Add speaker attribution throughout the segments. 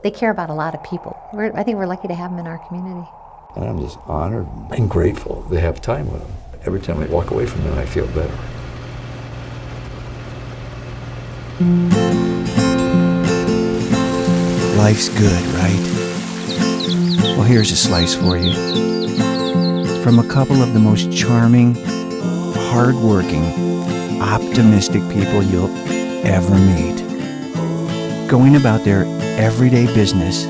Speaker 1: They care about a lot of people. I think we're lucky to have them in our community.
Speaker 2: And I'm just honored and grateful to have time with them. Every time I walk away from them, I feel better.
Speaker 3: Life's good, right? Well, here's a slice for you. From a couple of the most charming, hardworking, optimistic people you'll ever meet. Going about their everyday business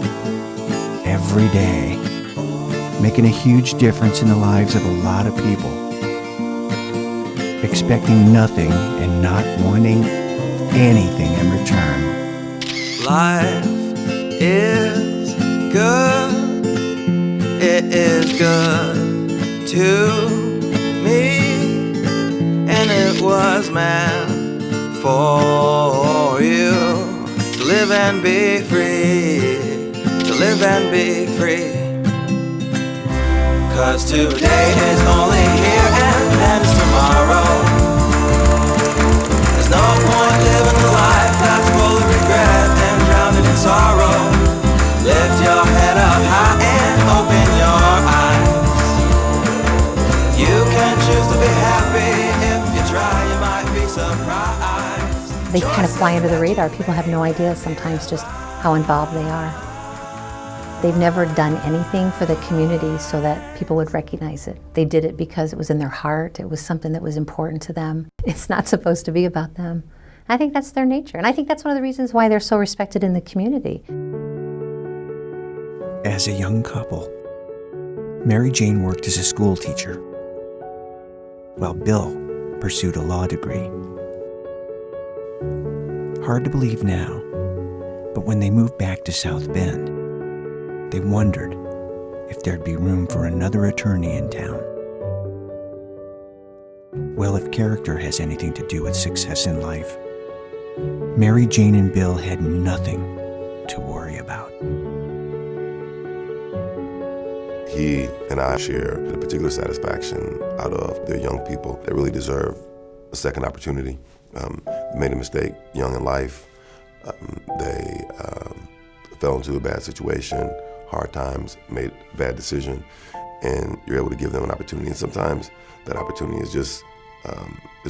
Speaker 3: every day, making a huge difference in the lives of a lot of people. Expecting nothing and not wanting anything in return.
Speaker 4: Life is good. It is good to me. And it was meant for you to live and be free. To live and be free. 'Cause today is only here and then it's tomorrow. There's no point living a life that's full of regret and drowning in sorrow. Lift your head up high and open your eyes. You can choose to be happy. If you try, you might be surprised.
Speaker 1: They kind of fly under the radar. People have no idea sometimes just how involved they are. They've never done anything for the community so that people would recognize it. They did it because it was in their heart. It was something that was important to them. It's not supposed to be about them. I think that's their nature. And I think that's one of the reasons why they're so respected in the community.
Speaker 3: As a young couple, Mary Jane worked as a school teacher, while Bill pursued a law degree. Hard to believe now, but when they moved back to South Bend, they wondered if there'd be room for another attorney in town. Well, if character has anything to do with success in life, Mary Jane and Bill had nothing to worry about.
Speaker 5: He and I share the particular satisfaction out of the young people that really deserve a second opportunity. They made a mistake young in life. They fell into a bad situation, hard times, made a bad decision, and you're able to give them an opportunity. And sometimes that opportunity is just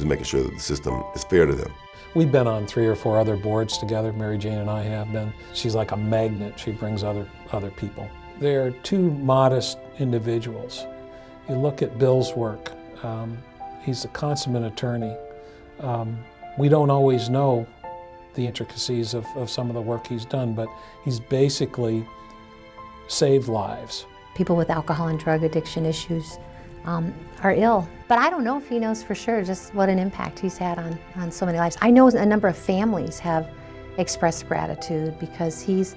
Speaker 5: making sure that the system is fair to them.
Speaker 6: We've been on 3 or 4 other boards together, Mary Jane and I have been. She's like a magnet. She brings other people. They're two modest individuals. You look at Bill's work. He's a consummate attorney. We don't always know the intricacies of some of the work he's done, but he's basically saved lives.
Speaker 1: People with alcohol and drug addiction issues are ill. But I don't know if he knows for sure just what an impact he's had on so many lives. I know a number of families have expressed gratitude because he's,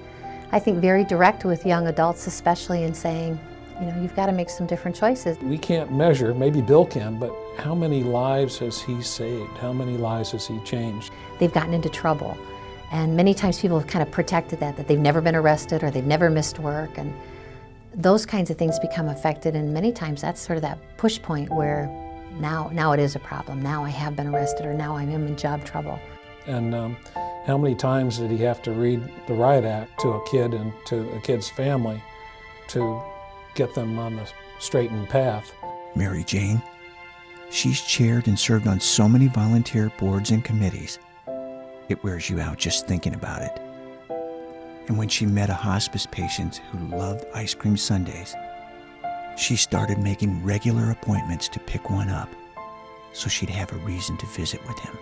Speaker 1: I think, very direct with young adults, especially in saying, you know, you've got to make some different choices.
Speaker 6: We can't measure, maybe Bill can, but how many lives has he saved? How many lives has he changed?
Speaker 1: They've gotten into trouble, and many times people have kind of protected that they've never been arrested or they've never missed work, and those kinds of things become affected, and many times that's sort of that push point where now it is a problem. Now I have been arrested, or now I'm in job trouble.
Speaker 6: And how many times did he have to read the Riot Act to a kid and to a kid's family to get them on the straightened path?
Speaker 3: Mary Jane, she's chaired and served on so many volunteer boards and committees. It wears you out just thinking about it. And when she met a hospice patient who loved ice cream sundaes, she started making regular appointments to pick one up so she'd have a reason to visit with him.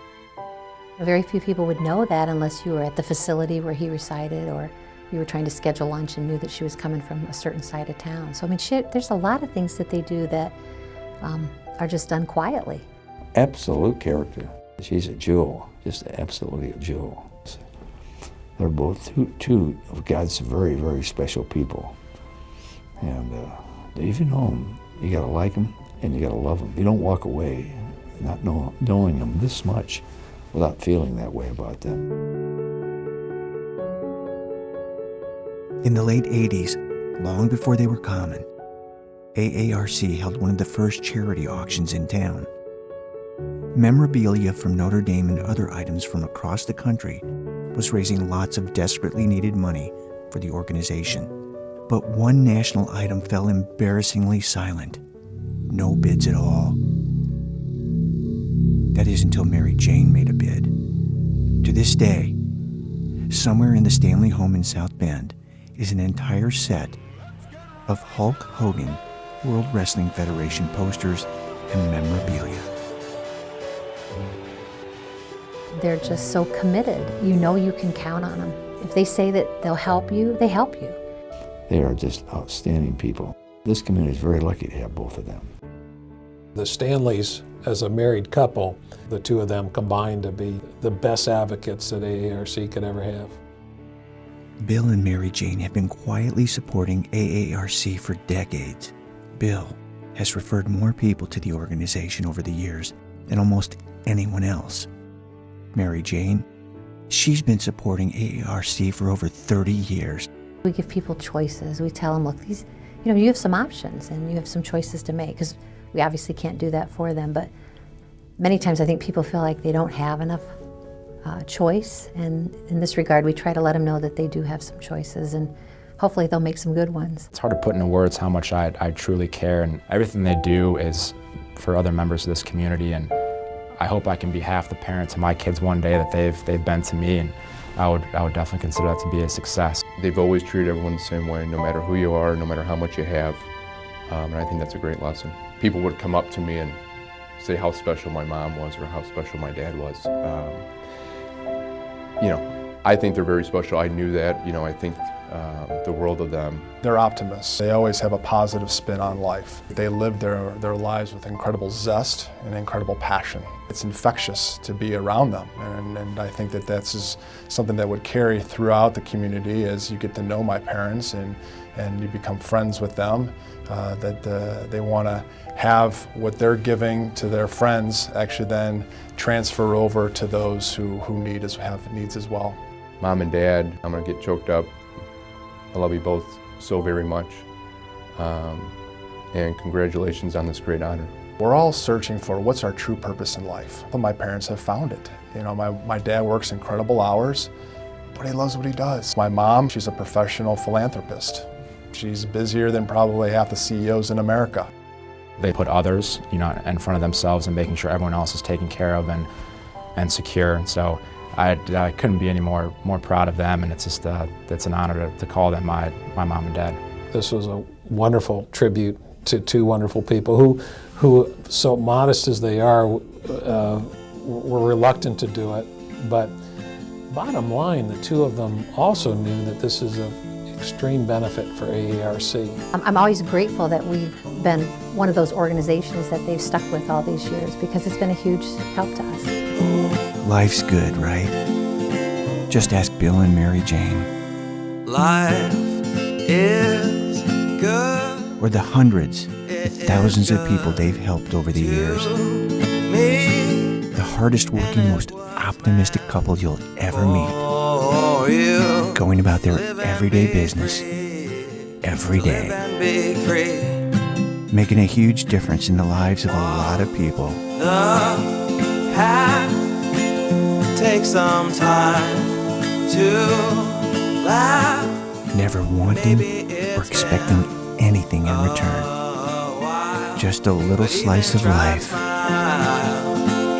Speaker 1: Very few people would know that unless you were at the facility where he resided, or you were trying to schedule lunch and knew that she was coming from a certain side of town. So I mean, there's a lot of things that they do that are just done quietly.
Speaker 2: Absolute character. She's a jewel, just absolutely a jewel. They're both two of God's very, very special people. And if you know them, you gotta like them and you gotta love them. You don't walk away not knowing them this much without feeling that way about them.
Speaker 3: In the late 80s, long before they were common, AARC held one of the first charity auctions in town. Memorabilia from Notre Dame and other items from across the country was raising lots of desperately needed money for the organization. But one national item fell embarrassingly silent. No bids at all. That is until Mary Jane made a bid. To this day, somewhere in the Stanley home in South Bend is an entire set of Hulk Hogan World Wrestling Federation posters and memorabilia.
Speaker 1: They're just so committed. You know you can count on them. If they say that they'll help you, they help you.
Speaker 2: They are just outstanding people. This community is very lucky to have both of them.
Speaker 6: The Stanleys, as a married couple, the two of them combined to be the best advocates that AARC could ever have.
Speaker 3: Bill and Mary Jane have been quietly supporting AARC for decades. Bill has referred more people to the organization over the years than almost anyone else. Mary Jane, she's been supporting AARC for over 30 years.
Speaker 1: We give people choices. We tell them, look, you have some options and you have some choices to make, because we obviously can't do that for them, but many times I think people feel like they don't have enough choice, and in this regard we try to let them know that they do have some choices, and hopefully they'll make some good ones.
Speaker 7: It's hard to put into words how much I truly care, and everything they do is for other members of this community, and I hope I can be half the parent to my kids one day that they've been to me, and I would definitely consider that to be a success.
Speaker 8: They've always treated everyone the same way, no matter who you are, no matter how much you have, and I think that's a great lesson. People would come up to me and say how special my mom was or how special my dad was. I think they're very special. I knew that. I think the world of them.
Speaker 9: They're optimists. They always have a positive spin on life. They live their lives with incredible zest and incredible passion. It's infectious to be around them, and I think that that's something that would carry throughout the community as you get to know my parents and you become friends with them, that they want to have what they're giving to their friends actually then transfer over to those who have needs as well.
Speaker 8: Mom and Dad, I'm going to get choked up. I love you both so very much, and congratulations on this great honor.
Speaker 9: We're all searching for what's our true purpose in life. My parents have found it. My dad works incredible hours, but he loves what he does. My mom, she's a professional philanthropist. She's busier than probably half the CEOs in America.
Speaker 7: They put others, in front of themselves and making sure everyone else is taken care of and secure. And so I couldn't be any more proud of them, and it's just it's an honor to call them my mom and dad.
Speaker 6: This was a wonderful tribute to two wonderful people who so modest as they are, were reluctant to do it. But bottom line, the two of them also knew that this is of extreme benefit for AARC.
Speaker 1: I'm always grateful that we've been one of those organizations that they've stuck with all these years, because it's been a huge help to us.
Speaker 3: Life's good, right? Just ask Bill and Mary Jane.
Speaker 4: Life is good.
Speaker 3: Or the hundreds, the thousands of people they've helped over the years. The hardest working, most optimistic couple you'll ever meet. Going about their everyday business every day. Making a huge difference in the lives of a lot of people.
Speaker 4: Take some time to laugh.
Speaker 3: Never wanting or expecting anything in return. Just a little slice of life.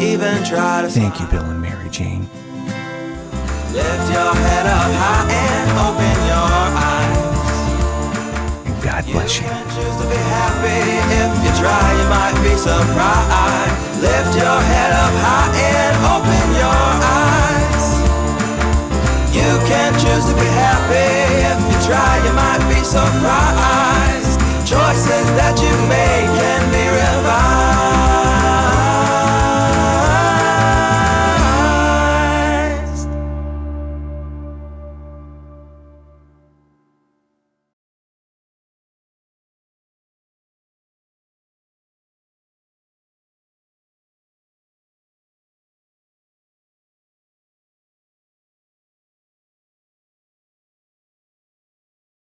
Speaker 4: Even try to
Speaker 3: Thank you, Bill and Mary Jane.
Speaker 4: lift your head up high and open your eyes.
Speaker 3: And God bless you.
Speaker 4: Choose to be happy. If you try, you might be surprised. Lift your